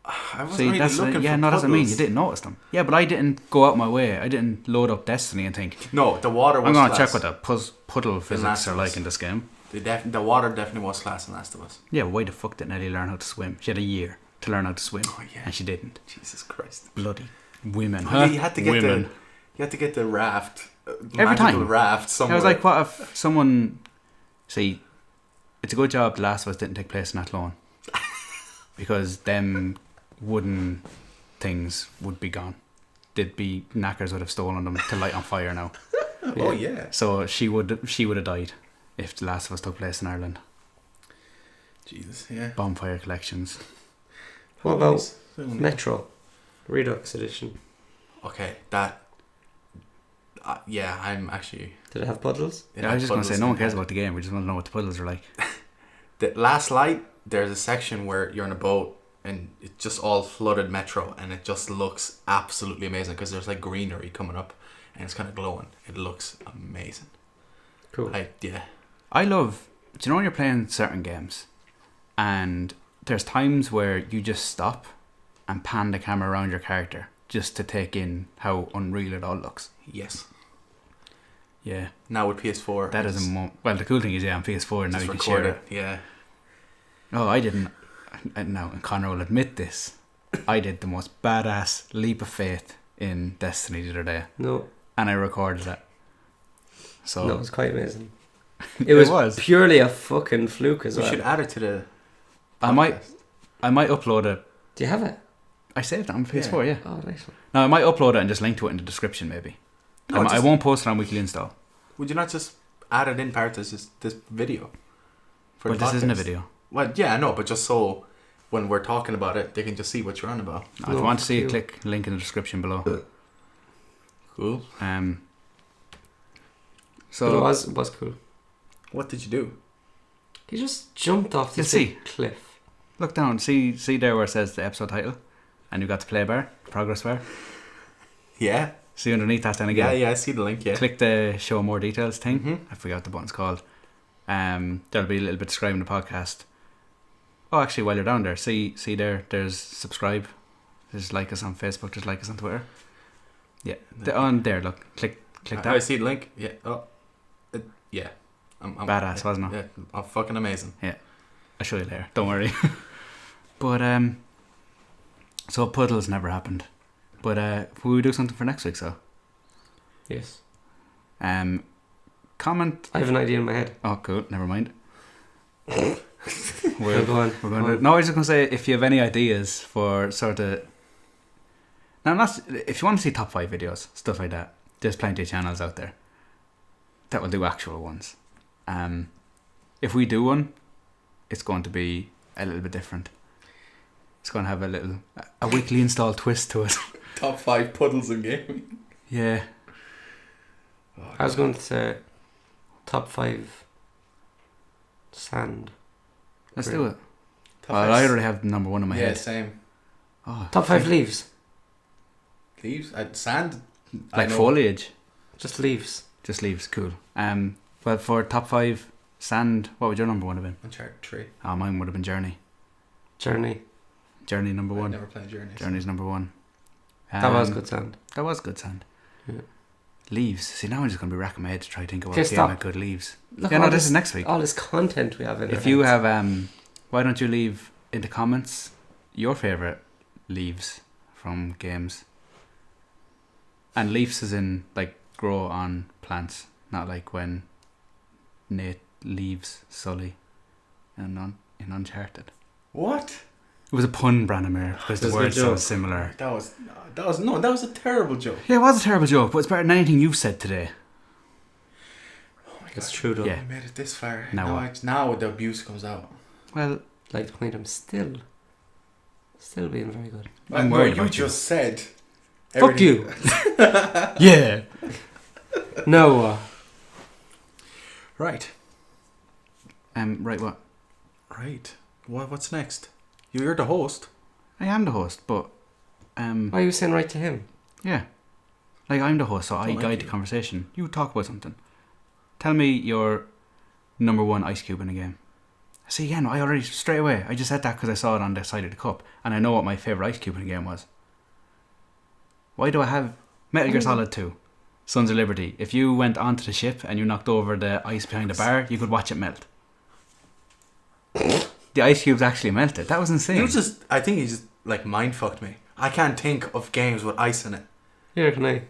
I wasn't See, really that's looking for no, that's what I mean. You puddles. didn't notice them. Yeah, but I didn't go out my way. I didn't load up Destiny and think No, the water was I'm going to class. check what the puddle physics Last are of like Us. in this game. The water definitely was class in Last of Us. Yeah, why the fuck didn't Ellie learn how to swim? She had a year to learn how to swim, Oh yeah, and she didn't. Jesus Christ. Bloody women, Well, huh? you had to get women. You had to get the raft. Every magical time. raft I somewhere. was like, what if someone... See, it's a good job The Last of Us didn't take place in Athlone. Because them wooden things would be gone. They'd be... Knackers would have stolen them to light on fire now. Oh yeah. So she would have died if The Last of Us took place in Ireland. Jesus, yeah. Bonfire collections. What about So nice. Metro Redux Edition? Okay, that. Yeah, I'm actually. Did it have puddles? it Yeah, I had was just going to say, puddles no in one cares it. about the game. We just want to know what the puddles are like. The last light, there's a section where you're in a boat and it's just all flooded metro, and it just looks absolutely amazing because there's like greenery coming up and it's kind of glowing. It looks amazing. Cool. Yeah. I love... Do you know when you're playing certain games and there's times where you just stop and pan the camera around your character just to take in how unreal it all looks? Yes. Yeah. Now with PS4, That is well, the cool thing is, yeah, on PS4 now just you can record share it. Yeah. Oh, I didn't. Now, and Connor will admit this. I did the most badass leap of faith in Destiny the other day, No. and I recorded it. So No, it was quite amazing. It was purely a fucking fluke as We well. should add it to the. I might podcast. upload it. Do you have it? I saved it on PS4. Yeah. Oh, nice one. No, I might upload it and just link to it in the description, maybe. No, I just- won't post it on weekly install. Would you not just add it in part as this video? For But the this isn't a podcast? video. Well, yeah, I know, but just so when we're talking about it, they can just see what you're on about. If you No, want to see it, fuck click link in the description below. Cool. But So it was cool. What did you do? He just jumped off You this see. big cliff. look down. See there where it says the episode title, and you've got the play bar, progress bar. Yeah. See underneath that then again. Yeah, I see the link, yeah. Click the show more details thing. Mhm. I forgot what the button's called. There'll be a little bit describing the podcast. Oh, actually, while you're down there, see there's subscribe. There's like us on Facebook. There's like us on Twitter. Yeah, on there. Look, click I that. see the link. Yeah. Oh. Yeah. I'm Badass, wasn't it? Yeah. Oh, fucking amazing. I'll show you later. Don't worry. But so puddles never happened. But will we do something for next week? So Yes. comment. I have an idea in my head. Oh, cool. Never mind. Go We're on. going to. No, I was just going to say, if you have any ideas for sort of. Now, not if you want to see top 5 videos, stuff like that. There's plenty of channels out there that will do actual ones. If we do one, it's going to be a little bit different. It's going to have a weekly install twist to it. Top 5 puddles in gaming. Yeah. I was going to say top 5 sand. Let's Great. do it. Top Well, five I already have number 1 in my yeah, head. same. Oh, Top 5 leaves. Leaves? Sand? I like know. foliage. Just leaves. Just leaves. Cool. Well, for top 5 sand, what would your number 1 have been? Uncharted 3. Oh, mine would have been Journey. Journey. Journey number I 1. never played Journey. Journey's number 1. That was good sound. That was good sand. Yeah. Leaves. See, now I'm just going to be racking my head to try to think of what Okay, game stop. had good leaves. Look, Yeah, no, all this is next week. All this content we have in If our you heads. have, why don't you leave in the comments your favourite leaves from games? And leaves is in, like, grow on plants, not like when Nate leaves Sully in Uncharted. What? It was a pun, Branimir, because the That's a good words sound joke. similar. That was a terrible joke. Yeah, it was a terrible joke, but it's better than anything you've said today. Oh my It's God. true though. Yeah. We made it this far. Now what? Now the abuse comes out. Well, Like the point, I'm still being very good. I'm No, worried you about you. just said. Fuck you. yeah. No. Right. Right, what? Right. What's next? You're the host. I am the host, but Why are you saying right to him? yeah, like I'm the host, so I Don't like guide the you. conversation. You talk about something. Tell me your number 1 ice cube in a game. See, again, I already straight away. I just said that because I saw it on the side of the cup, and I know what my favorite ice cube in a game was. Why do I have Metal Gear Solid 2, Sons of Liberty? If you went onto the ship and you knocked over the ice behind the bar, you could watch it melt. The ice cubes actually melted. That was insane. I think you just like mind fucked me. I can't think of games with ice in it. Here, can I?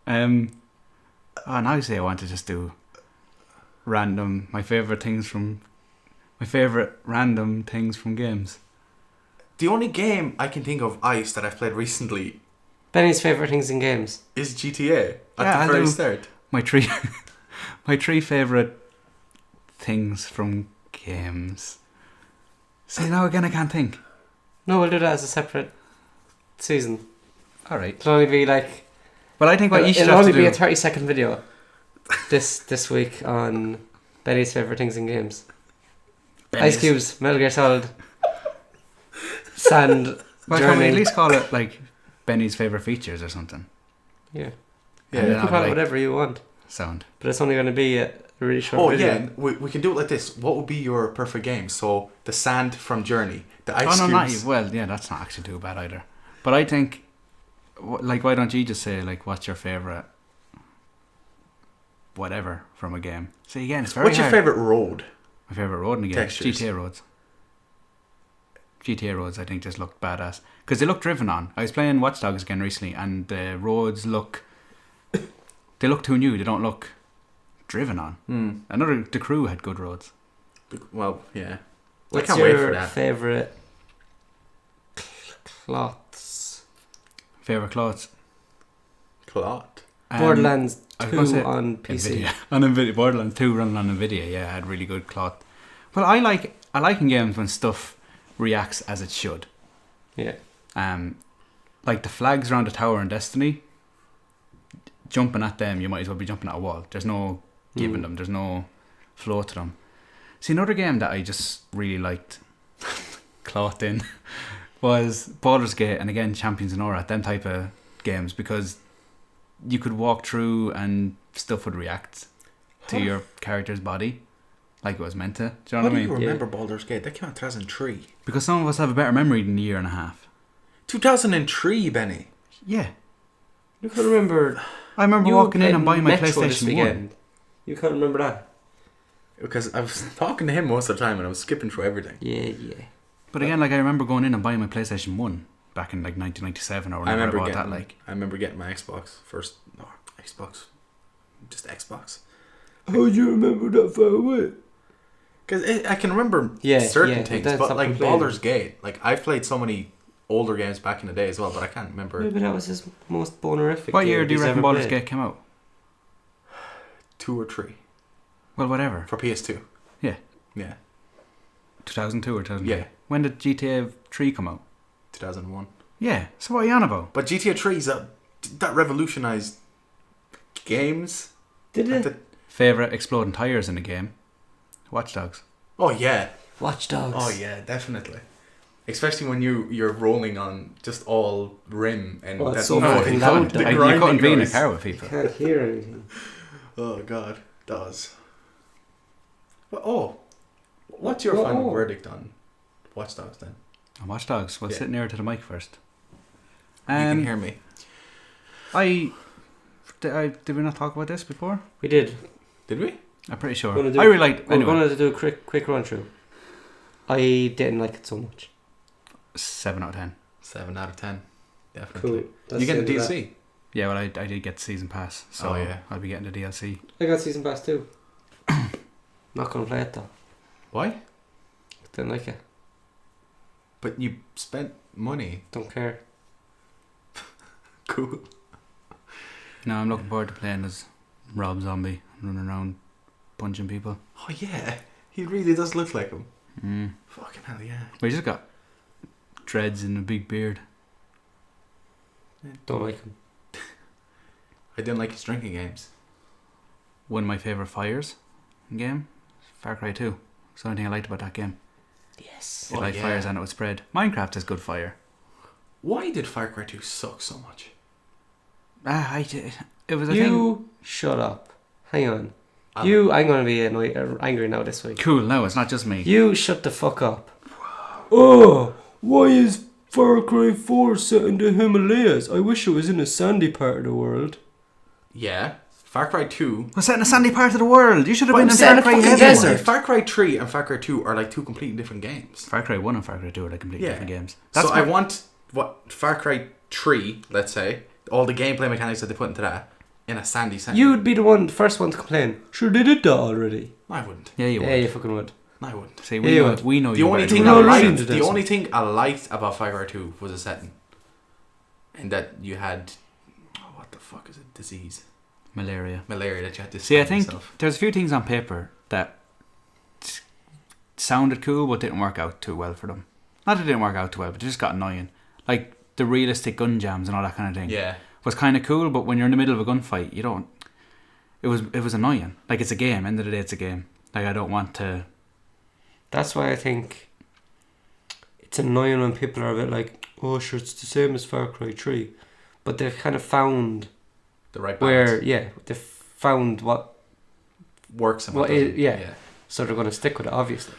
Oh, now you say I want to just do my favorite random things from games. The only game I can think of ice that I've played recently Benny's favourite things in games. is GTA at Yeah, the I'll very do- start. My three favorite things from games. See, now again I can't think. No, we'll do that as a separate season. All right. It'll only be like... Well, I think what you should It'll have only to be do. a 30-second video this week on Benny's favourite things in games. Benny's- Ice cubes, Metal Gear Solid, sand, Well, can we Journey. at least call it like Benny's favorite features or something? Yeah. Yeah. And You then can I'll, call it like, whatever you want. sound. But it's only going to be a really short Oh video. yeah, we can do it like this. What would be your perfect game? So the sand from Journey, the ice Oh no, not cubes. well. Yeah, that's not actually too bad either. But I think, like, why don't you just say like, what's your favorite, whatever from a game? See, again, it's very What's your hard. favorite road? My favorite road in a game? Textures. GTA roads. GTA roads, I think, just look badass because they look driven on. I was playing Watch Dogs again recently, and the roads look too new. They don't look driven on. The Crew had good roads. Well, yeah. What's I can't wait your for that. favourite cloths? Favorite clothes. Clot. Borderlands I was 2 gonna say on PC. Nvidia. On Nvidia. Borderlands 2 running on Nvidia. Yeah, I had really good cloth. Well, I like in games when stuff reacts as it should. Yeah. Like the flags around the tower in Destiny. Jumping at them, you might as well be jumping at a wall. There's no giving them. There's no flow to them. See, another game that I just really liked, cloth in, was Baldur's Gate, and again Champions and Aura, them type of games, because you could walk through and stuff would react to your character's body like it was meant to. Do you know How what I do mean? you remember Baldur's Gate? That came out in 2003. Because some of us have a better memory than a year and a half. 2003, Benny. Yeah. You can remember... I remember You walking in played and buying my Metro this PlayStation 1. weekend. You can't remember that? Because I was talking to him most of the time and I was skipping through everything. Yeah. But again, like I remember going in and buying my PlayStation 1 back in like 1997 or whenever I bought that. Like, I remember getting my Xbox first. No, Xbox. Just Xbox. How do you remember that far away? Because I can remember Yeah, certain things, that's but not like complaining. Baldur's Gate, like I've played so many older games back in the day as well, but I can't remember. Maybe that was his most bonerific what game year do you he's reckon ever Baldur's played. Gate came out? 2 or 3 Well, whatever. for PS2. Yeah. Yeah, 2002 or 2003. Yeah. When did GTA 3 come out? 2001. Yeah. So what are you on about? But GTA 3 is that revolutionized games. Did Like it? Favorite exploding tires in the game? Watch Dogs. Oh yeah. Watch Dogs. Oh yeah, definitely. Especially when you're rolling on just all rim and Oh, it's that's so fucking loud, though. the You grinding couldn't be in a noise. car with people. Can't hear anything. Oh god, that was. What's your final verdict on Watch Dogs then? And Watch Dogs. Well, Yeah. sit nearer to the mic first. You can hear me. Did we not talk about this before? We did. Did we? I'm pretty sure. Gonna do- I really liked. We're Anyway, going to do a quick run through. I didn't like it so much. 7 out of 10. 7 out of 10. Definitely. Cool. You get the DLC? Yeah, well, I did get the season pass, so Oh, yeah. I'll be getting the DLC. I got season pass too. Not gonna play it though. Why? Didn't like it. But you spent money. Don't care. Cool. No, I'm looking forward to playing as Rob Zombie, running around punching people. Oh yeah, he really does look like him. Mm. Fucking hell, yeah. Well, he's just got dreads and a big beard. Don't like him. I didn't like his drinking games. One of my favourite fires game, Far Cry 2. That's the only thing I liked about that game. Yes. It light fires and it would spread. Minecraft is good fire. Why did Far Cry 2 suck so much? It was a thing. You shut up. Hang on. I'm I'm gonna be angry now this week. Cool, no, it's not just me. You shut the fuck up. Oh, why is Far Cry 4 set in the Himalayas? I wish it was in a sandy part of the world. Yeah. Far Cry 2. We're set in a sandy part of the world. You should have been in set in Far a Cry fucking Heaven. desert. Far Cry 3 and Far Cry 2 are like two completely different games. Far Cry 1 and Far Cry 2 are like completely different games. So I want what Far Cry 3, let's say, all the gameplay mechanics that they put into that in a sandy setting. You'd be the first one to complain. Sure, they did that already. I wouldn't. Yeah, you would. Yeah, you fucking would. I wouldn't. See, Yeah, you would. we know The you only better thing than I No, that. really liked, into the this. only thing I liked about Far Cry 2 was the setting, and that you had what the fuck is it? Disease, Malaria. malaria that you had to. See, I stab think yourself. there's a few things on paper that sounded cool but didn't work out too well for them. Not that it didn't work out too well, but they just got annoying. Like the realistic gun jams and all that kind of thing. Yeah. Was kind of cool, but when you're in the middle of a gunfight, you don't. It was annoying. Like it's a game. End of the day, it's a game. Like I don't want to. That's why I think it's annoying when people are a bit like, oh, sure, it's the same as Far Cry 3. But they've kind of found The right balance. they've found what Works and what what is, doesn't. yeah. So they're going to stick with it, obviously.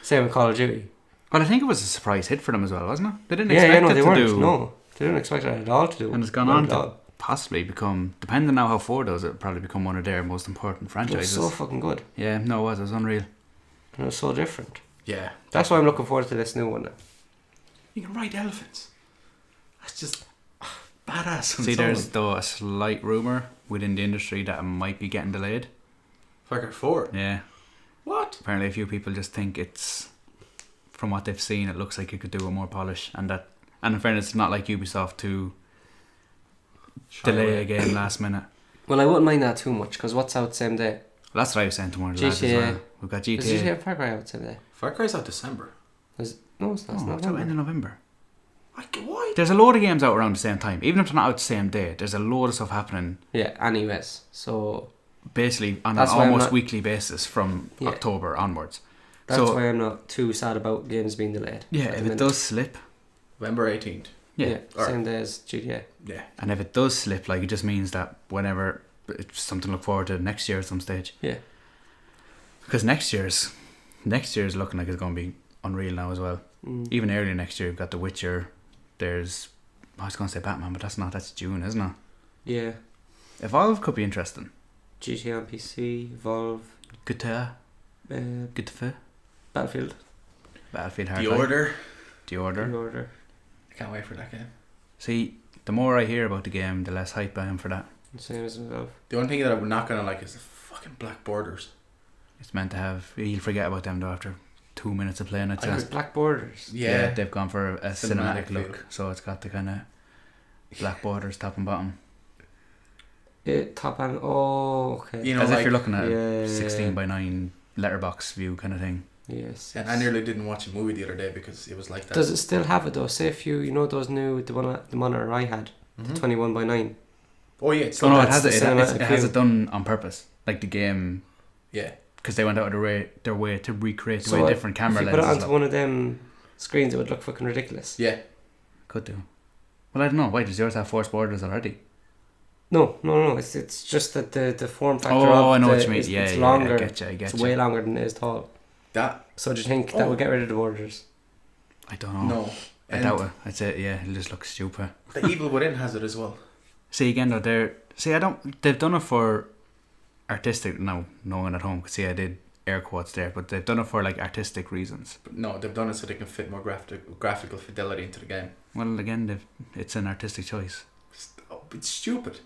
Same with Call of Duty. Well, I think it was a surprise hit for them as well, wasn't it? They didn't Yeah, expect no, it they to weren't. do. No, they didn't expect it at all to do. And it's gone Not on at to all. possibly become, depending on how 4 does, it'll probably become one of their most important It was franchises. so fucking good. Yeah, no, it was unreal. And it was so different. Yeah. That's why I'm looking forward to this new one now. You can ride elephants. That's just badass. on See, its there's own. though a slight rumour within the industry that it might be getting delayed. Far Cry 4. Yeah, What? apparently a few people just think it's, from what they've seen, it looks like it could do with more polish, and in fairness, it's not like Ubisoft to delay a game last minute. Well, I wouldn't mind that too much because what's out same day? Well, that's what I was saying to one of the lads as GTA. well. We've got Is GTA. GTA Far Cry out same day? Far Cry's out December. No, it's not. It's Oh, not it's out end of November. Why? There's a load of games out around the same time. Even if they're not out the same day, there's a load of stuff happening Yeah, anyways. So basically on That's an why I'm almost not- weekly basis from Yeah. October onwards. that's So- why I'm not too sad about games being delayed. Yeah, at the if it minute. does slip, November 18th. yeah. Or- same day as GTA. Yeah. And if it does slip, like, it just means that whenever it's something to look forward to next year at some stage. Yeah. Because next year's looking like it's going to be unreal now as well. Mm. Even earlier next year, you've got The Witcher. There's, I was going to say Batman, but that's June, isn't it? Yeah. Evolve could be interesting. GTA on PC, Evolve, Good to Battlefield, Battlefield The Hardline. Order. The Order. New Order. I can't wait for that game. See, the more I hear about the game, the less hype I am for that. Same as Evolve. The only thing that I'm not gonna like is the fucking black borders. It's meant to have, you'll forget about them though after 2 minutes of playing it. I There's So Black Borders. Yeah. they've gone for a cinematic feel. look, so it's got the kind of black borders top and bottom. Top and okay. You know, As like, if you're looking at yeah, a 16 by 9 letterbox view kind of thing. Yes. and I nearly didn't watch a movie the other day because it was like that. Does it still have it though? Say if you know those new the monitor I had, Mhm. the 21:9. Oh yeah, it's Oh no, it that's has the it. cinematic It has view. it done on purpose, like the game, yeah. because they went out of their way to recreate the So way different camera if you put it lenses onto look. one of them screens, it would look fucking ridiculous. Yeah. Could do. Well, I don't know. Why does yours have force borders already? No. It's just that the form factor Oh, of I know the, what you mean. it's, Yeah, it's yeah, longer. I get you. It's way longer than it is tall. That. So do you think that would get rid of the borders? I don't know. No. I doubt it. I'd say yeah. It'll just look stupid. The Evil Within has it as well. See again though. They've done it for artistic. No one at home could see I did air quotes there, but they've done it for like artistic reasons. But no, they've done it so they can fit more graphical fidelity into the game. Well, again, it's an artistic choice. It's stupid.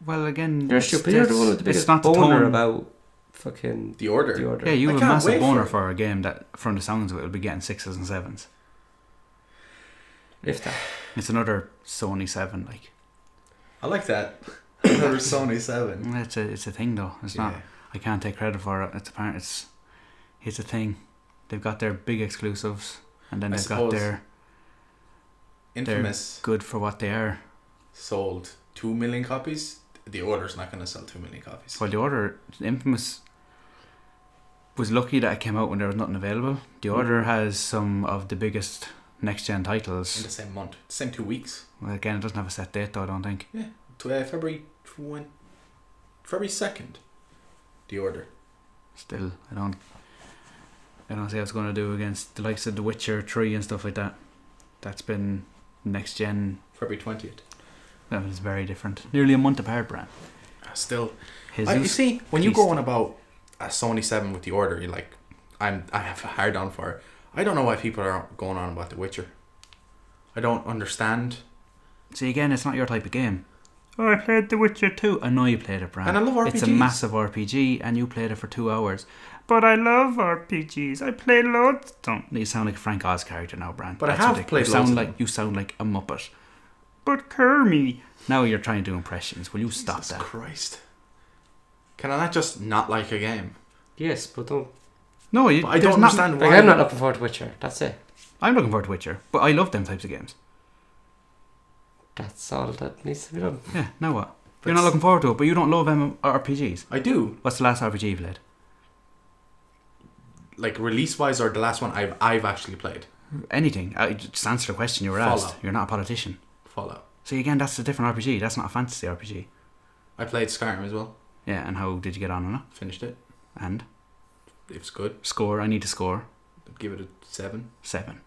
Well, again, You're stupid. You're the one with the biggest not the boner tone. about fucking The Order. the order. Yeah, you I have a can't massive wait boner for it. for a game that, from the sounds of it, will be getting 6s and 7s. If that. It's another Sony 7, like. I like that. Another Sony 7. Well, it's a thing though. It's not. I can't take credit for it. It's apparent. It's a thing. They've got their big exclusives, and then I they've got suppose their Infamous good for what they are. sold 2 million copies. The Order's not going to sell 2 million copies. Well, the Order, Infamous, was lucky that it came out when there was nothing available. The Order has some of the biggest next-gen In titles. the same month. Same 2 weeks. Well, again, it doesn't have a set date though, I don't think. Yeah. February 2nd. The Order. Still, I don't see how it's going to do against the likes of The Witcher 3 and stuff like that. That's been next-gen. February 20th. That was very different. Nearly a month apart, Bran. Still. Jesus You see, when you Christ. go on about a Sony 7 with The Order, you're like, I have a hard on for it. I don't know why people are going on about The Witcher. I don't understand. See, again, it's not your type of game. Oh, I played The Witcher 2. I know you played it, Bran. And I love RPGs. It's a massive RPG, and you played it for 2 hours. But I love RPGs. I play loads. Don't. You sound like a Frank Oz character now, Bran. But I have played loads of them. You sound like a Muppet. But Kermie. Now you're trying to do impressions. Will you stop Jesus that? Christ. Can I not just not like a game? Yes, but don't. No, But I don't understand Like, why. I'm not looking forward to Witcher. That's it. I'm looking forward to Witcher, but I love them types of games. That's all that needs to be done. Yeah, now what? But You're not looking forward to it, but you don't love RPGs. I do. What's the last RPG you played? Like release wise, or the last one I've actually played. Anything. Just answer the question you were Fallout. asked. You're not a politician. Fallout. See, again, that's a different RPG. That's not a fantasy RPG. I played Skyrim as well. Yeah, and how did you get on it? Finished it. And? It was good. Score. I need to score. I'd give it a 7. 7.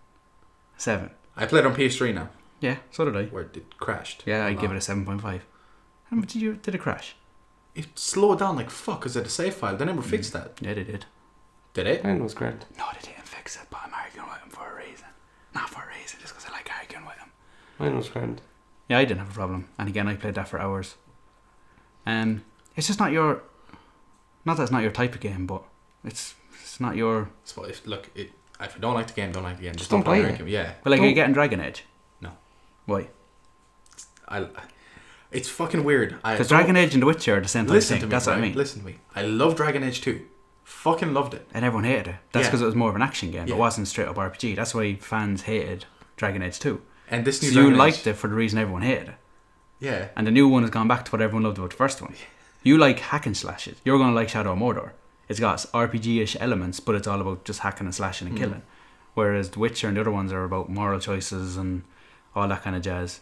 I played on PS3 now, Yeah, so did I. where it crashed. Yeah, I'd lot. give it a 7.5. How much did it crash? It slowed down like fuck because of the save file. They never fixed that. Yeah, they did. Did it? Mine was grand. No, they didn't fix it, but I'm arguing with them for a reason. Not for a reason, just because I like arguing with them. Mine was grand. Yeah, I didn't have a problem. And again, I played that for hours. It's just not your... Not that it's not your type of game, but it's not your... So if I don't like the game, don't like the game. Just don't play it. Yeah. But like, are you Don't- getting Dragon Age? No. Why? It's fucking weird. Because Dragon Age and The Witcher are the same type of Listen thing. to me. That's what I right? mean. Listen to me. I love Dragon Age 2. Fucking loved it. And everyone hated it. That's Yeah. because it was more of an action game. Yeah. It wasn't straight up RPG. That's why fans hated Dragon Age 2. And this new So Dragon you Age, liked it for the reason everyone hated it. Yeah. And the new one has gone back to what everyone loved about the first one. You like hack and slashes. You're going to like Shadow of Mordor. It's got RPG-ish elements, but it's all about just hacking and slashing and killing. Whereas The Witcher and the other ones are about moral choices and all that kind of jazz.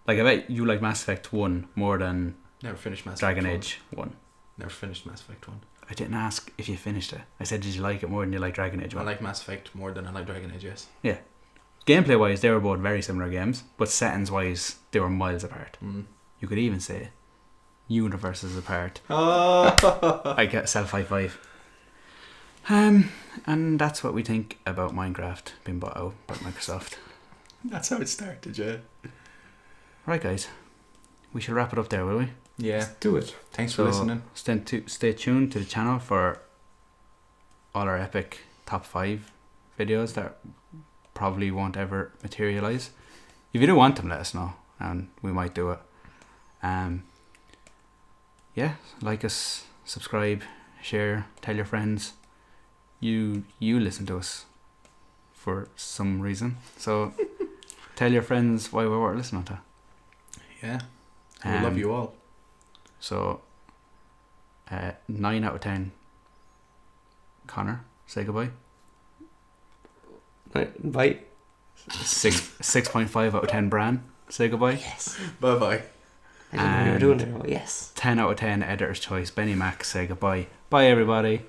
Like, I bet you like Mass Effect 1 more than Never finished Mass Dragon Effect Age 1. 1. Never finished Mass Effect 1. I didn't ask if you finished it. I said, did you like it more than you like Dragon Age 1? I like Mass Effect more than I like Dragon Age, yes. Yeah. Gameplay wise, they were both very similar games, but settings wise, they were miles apart. You could even say universes apart. I get self high five. And that's what we think about Minecraft being bought out by Microsoft. That's how it started, yeah. Right, guys, we should wrap it up there, will we? Yeah. Do it. Thanks for listening. Stay tuned to the channel for all our epic top 5 videos that probably won't ever materialize. If you do want them, let us know and we might do it. Yeah, like us, subscribe, share, tell your friends. You listen to us for some reason, so tell your friends why we're worth listening to. Yeah. We love you all. So 9 out of 10. Connor, say goodbye. Right, bye. 6.5 out of 10 Bran. Say goodbye. Yes. Bye bye. I didn't know what you were doing there. Oh, yes. 10 out of 10 Editor's Choice. Benny Mac. Say goodbye. Bye everybody.